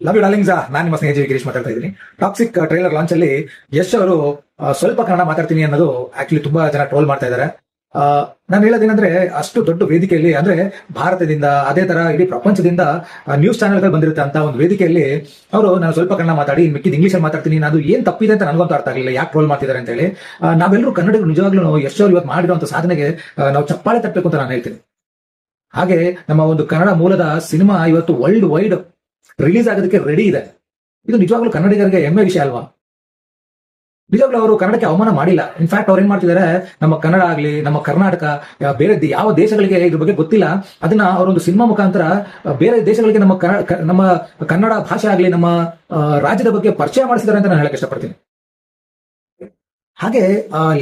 Love you darlings. ನಾನು ನಿಮ್ಮ ಸ್ನೇಹಿತ ಗಿರೀಶ್ ಮಾತಾಡ್ತಾ ಇದ್ದೀನಿ. ಟಾಕ್ಸಿಕ್ ಟ್ರೈಲರ್ ಲಾಂಚ್ ಅಲ್ಲಿ ಯಶ್ ಅವರು ಸ್ವಲ್ಪ ಕನ್ನಡ ಮಾತಾಡ್ತೀನಿ ಅನ್ನೋದು ಆಕ್ಚುಲಿ ತುಂಬಾ ಜನ ಟ್ರೋಲ್ ಮಾಡ್ತಾ ಇದ್ದಾರೆ. ನಾನು ಹೇಳೋದೇನಂದ್ರೆ, ಅಷ್ಟು ದೊಡ್ಡ ವೇದಿಕೆಯಲ್ಲಿ, ಅಂದ್ರೆ ಭಾರತದಿಂದ ಅದೇ ತರ ಇಡೀ ಪ್ರಪಂಚದಿಂದ ನ್ಯೂಸ್ ಚಾನೆಲ್ಗಳು ಬಂದಿರುತ್ತೆ ಅಂತ ಒಂದು ವೇದಿಕೆಯಲ್ಲಿ ಅವರು ನಾನು ಸ್ವಲ್ಪ ಕನ್ನಡ ಮಾತಾಡಿ ಮಿಕ್ಕಿದ ಇಂಗ್ಲಿಷ್ ಅಲ್ಲಿ ಮಾತಾಡ್ತೀನಿ, ಅದು ಏನ್ ತಪ್ಪಿದೆ ಅಂತ ನನಗಂತೂ ಅರ್ಥ ಆಗಲಿಲ್ಲ. ಯಾಕೆ ಟ್ರೋಲ್ ಮಾಡ್ತಿದ್ದಾರೆ ಅಂತ ಹೇಳಿ. ನಾವೆಲ್ಲರೂ ಕನ್ನಡಿಗರು ನಿಜವಾಗ್ಲೂ ಯಶ್ ಅವರು ಇವತ್ತು ಮಾಡಿರುವಂತ ಸಾಧನೆಗೆ ನಾವು ಚಪ್ಪಾಳೆ ತಟ್ಟಬೇಕು ಅಂತ ನಾನು ಹೇಳ್ತೀನಿ. ಹಾಗೆ ನಮ್ಮ ಒಂದು ಕನ್ನಡ ಮೂಲದ ಸಿನಿಮಾ ಇವತ್ತು ವರ್ಲ್ಡ್ ವೈಡ್ ರಿಲೀಸ್ ಆಗೋದಕ್ಕೆ ರೆಡಿ ಇದೆ. ಇದು ನಿಜವಾಗ್ಲೂ ಕನ್ನಡಿಗರಿಗೆ ಹೆಮ್ಮೆ ವಿಷಯ ಅಲ್ವಾ? ನಿಜವಾಗ್ಲೂ ಅವರು ಕನ್ನಡಕ್ಕೆ ಅವಮಾನ ಮಾಡಿಲ್ಲ. ಇನ್ಫ್ಯಾಕ್ಟ್ ಅವ್ರು ಏನ್ ಮಾಡ್ತಿದ್ದಾರೆ, ನಮ್ಮ ಕನ್ನಡ ಆಗ್ಲಿ, ನಮ್ಮ ಕರ್ನಾಟಕ, ಬೇರೆ ಯಾವ ದೇಶಗಳಿಗೆ ಇದ್ರ ಬಗ್ಗೆ ಗೊತ್ತಿಲ್ಲ, ಅದನ್ನ ಅವರೊಂದು ಸಿನಿಮಾ ಮುಖಾಂತರ ಬೇರೆ ದೇಶಗಳಿಗೆ ನಮ್ಮ ಕನ್ನಡ ಭಾಷೆ ಆಗ್ಲಿ, ನಮ್ಮ ರಾಜ್ಯದ ಬಗ್ಗೆ ಪರಿಚಯ ಮಾಡಿಸಿದ್ದಾರೆ ಅಂತ ನಾನು ಹೇಳಕ್ ಇಷ್ಟಪಡ್ತೀನಿ. ಹಾಗೆ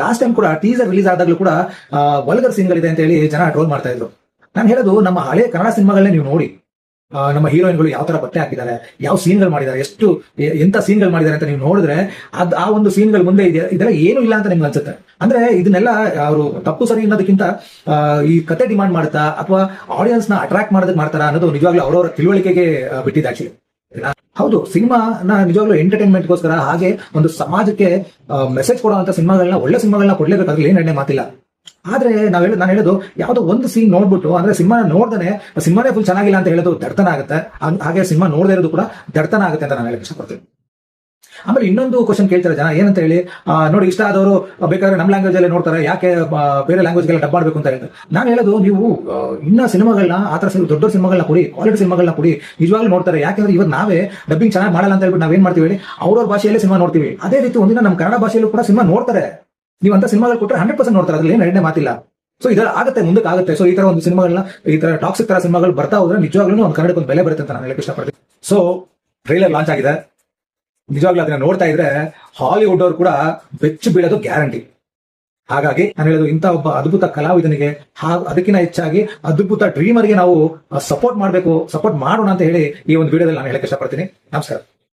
ಲಾಸ್ಟ್ ಟೈಮ್ ಕೂಡ ಟೀಸರ್ ರಿಲೀಸ್ ಆದಾಗ್ಲೂ ಕೂಡ ವಲ್ಗರ್ ಸೀನ್ಗಳಿದೆ ಅಂತ ಹೇಳಿ ಜನ ಟ್ರೋಲ್ ಮಾಡ್ತಾ ಇದ್ರು. ನಾನು ಹೇಳೋದು, ನಮ್ಮ ಹಳೆ ಕನ್ನಡ ಸಿನಿಮಾಗಳನ್ನೇ ನೀವು ನೋಡಿ, ನಮ್ಮ ಹೀರೋಯಿನ್ಗಳು ಯಾವ ತರ ಬಟ್ಟೆ ಹಾಕಿದ್ದಾರೆ, ಯಾವ ಸೀನ್ಗಳು ಮಾಡಿದ್ದಾರೆ, ಎಂತ ಸೀನ್ಗಳು ಮಾಡಿದ್ದಾರೆ ಅಂತ ನೀವು ನೋಡಿದ್ರೆ ಆ ಒಂದು ಸೀನ್ಗಳ ಮುಂದೆ ಇದೆಲ್ಲ ಏನು ಇಲ್ಲ ಅಂತ ನಿಮ್ಗೆ ಅನ್ಸುತ್ತೆ. ಅಂದ್ರೆ ಇದನ್ನೆಲ್ಲ ಅವರು ತಪ್ಪು ಸರಿ ಅನ್ನೋದಕ್ಕಿಂತ ಈ ಕತೆ ಡಿಮಾಂಡ್ ಮಾಡುತ್ತಾ ಅಥವಾ ಆಡಿಯನ್ಸ್ ನ ಅಟ್ರಾಕ್ಟ್ ಮಾಡೋದಕ್ಕೆ ಮಾಡ್ತಾರಾ ಅನ್ನೋದು ನಿಜವಾಗ್ಲೂ ಅವರವರ ತಿಳುವಳಿಕೆಗೆ ಬಿಟ್ಟಿದೆ. ಆಕ್ಚುಲಿ ಹೌದು, ಸಿನಿಮಾನ ನಿಜವಾಗ್ಲೂ ಎಂಟರ್ಟೈನ್ಮೆಂಟ್ಗೋಸ್ಕರ, ಹಾಗೆ ಒಂದು ಸಮಾಜಕ್ಕೆ ಮೆಸೇಜ್ ಕೊಡುವಂತ ಸಿನಿಮಾಗಳನ್ನ, ಒಳ್ಳೆ ಸಿನಿಮಾಗಳನ್ನ ಕೊಡ್ಲೇಬೇಕಾದ್ರೆ ಏನ್ ಎಣ್ಣೆ ಮಾತಿಲ್ಲ. ಆದ್ರೆ ನಾನು ಹೇಳೋದು, ಯಾವ್ದೋ ಒಂದು ಸೀನ್ ನೋಡ್ಬಿಟ್ಟು, ಅಂದ್ರೆ ಸಿನಿಮಾ ನೋಡ್ದೇನೆ ಸಿನಿಮಾನೇ ಫುಲ್ ಚೆನ್ನಾಗಿಲ್ಲ ಅಂತ ಹೇಳೋದು ದಡ್ತನ ಆಗುತ್ತೆ. ಹಾಗೆ ಸಿನಿಮಾ ನೋಡದೇ ಇರೋದು ಕೂಡ ದಡ್ತನ ಆಗುತ್ತೆ ಅಂತ ನಾನು ಹೇಳಕ್ ಇಷ್ಟಪಡ್ತೀನಿ. ಆಮೇಲೆ ಇನ್ನೊಂದು ಕ್ವಶನ್ ಕೇಳ್ತಾರೆ ಜನ, ಏನಂತ ಹೇಳಿ, ನೋಡಿ ಇಷ್ಟ ಆದವರು ಬೇಕಾದ್ರೆ ನಮ್ಮ ಲ್ಯಾಂಗ್ವೇಜ್ ಅಲ್ಲೇ ನೋಡ್ತಾರೆ, ಯಾಕೆ ಬೇರೆ ಲ್ಯಾಂಗ್ವೇಜ್ಗೆಲ್ಲ ಡಬ್ ಮಾಡಬೇಕು ಅಂತ ಹೇಳ್ತಾರೆ. ನಾನು ಹೇಳೋದು, ನೀವು ಇನ್ನ ಸಿನಿಮಾಗಳನ್ನ, ಆತರ ದೊಡ್ಡ ಸಿನಿಮಾಗಳನ್ನ ಕೊಡಿ, ಕ್ವಾಲಿಟಿ ಸಿನಿಮಾಗಳನ್ನ ಕೊಡಿ, ನಿಜವಾಗ್ಲೂ ನೋಡ್ತಾರೆ. ಯಾಕೆಂದ್ರೆ ಇವತ್ತು ನಾವೇ ಡಬ್ಬಿಂಗ್ ಚೆನ್ನಾಗಿ ಮಾಡಲ್ಲ ಅಂತ ಹೇಳ್ಬಿಟ್ಟು ನಾವೇನ್ ಮಾಡ್ತೀವಿ ಹೇಳಿ, ಅವ್ರವ್ರ ಭಾಷೆಯಲ್ಲೇ ಸಿನಿಮಾ ನೋಡ್ತೀವಿ. ಅದೇ ರೀತಿ ಒಂದಿನ ನಮ್ಮ ಕನ್ನಡ ಭಾಷೆಯಲ್ಲೂ ಕೂಡ ಸಿನಿಮಾ ನೋಡ್ತಾರೆ. ನೀವು ಅಂತ ಸಿನಿಮಾಗಳು ಕೊಟ್ಟರೆ 100% ನೋಡ್ತಾರೆ, ಅದ್ರಲ್ಲಿ ಏನು ಎರಡನೇ ಮಾತಿಲ್ಲ. ಸೊ ಇದರ ಆಗುತ್ತೆ, ಮುಂದಕ್ಕೆ ಆಗುತ್ತೆ. ಸೊ ಈ ತರ ಒಂದು ಸಿನಿಮಾಗಳನ್ನ, ಈ ತರ ಟಾಕ್ಸಿಕ್ ತರ ಸಿನಿಮಾಗಳು ಬರ್ತಾ ಹೋದ್ರೆ ನಿಜವಾಗ್ಲೂ ಒಂದು ಕನ್ನಡಕ್ಕೆ ಒಂದು ಬೆಲೆ ಬರುತ್ತೆ ಅಂತ ನಾನು ಹೇಳಕ್ ಇಷ್ಟಪಡ್ತೀನಿ. ಸೊ ಟ್ರೈಲರ್ ಲಾಂಚ್ ಆಗಿದೆ, ನಿಜವಾಗ್ಲೂ ಅದನ್ನ ನೋಡ್ತಾ ಇದ್ರೆ ಹಾಲಿವುಡ್ ಅವರು ಕೂಡ ಬೆಚ್ಚು ಬೀಳೋದು ಗ್ಯಾರಂಟಿ. ಹಾಗಾಗಿ ನಾನು ಹೇಳೋದು, ಇಂಥ ಒಬ್ಬ ಅದ್ಭುತ ಕಲಾವಿದನಿಗೆ, ಅದಕ್ಕಿಂತ ಹೆಚ್ಚಾಗಿ ಅದ್ಭುತ ಡ್ರೀಮರ್ಗೆ ನಾವು ಸಪೋರ್ಟ್ ಮಾಡೋಣ ಅಂತ ಹೇಳಿ ಈ ಒಂದು ವಿಡಿಯೋದಲ್ಲಿ ನಾನು ಹೇಳಕ್ ಇಷ್ಟಪಡ್ತೀನಿ. ನಮಸ್ಕಾರ.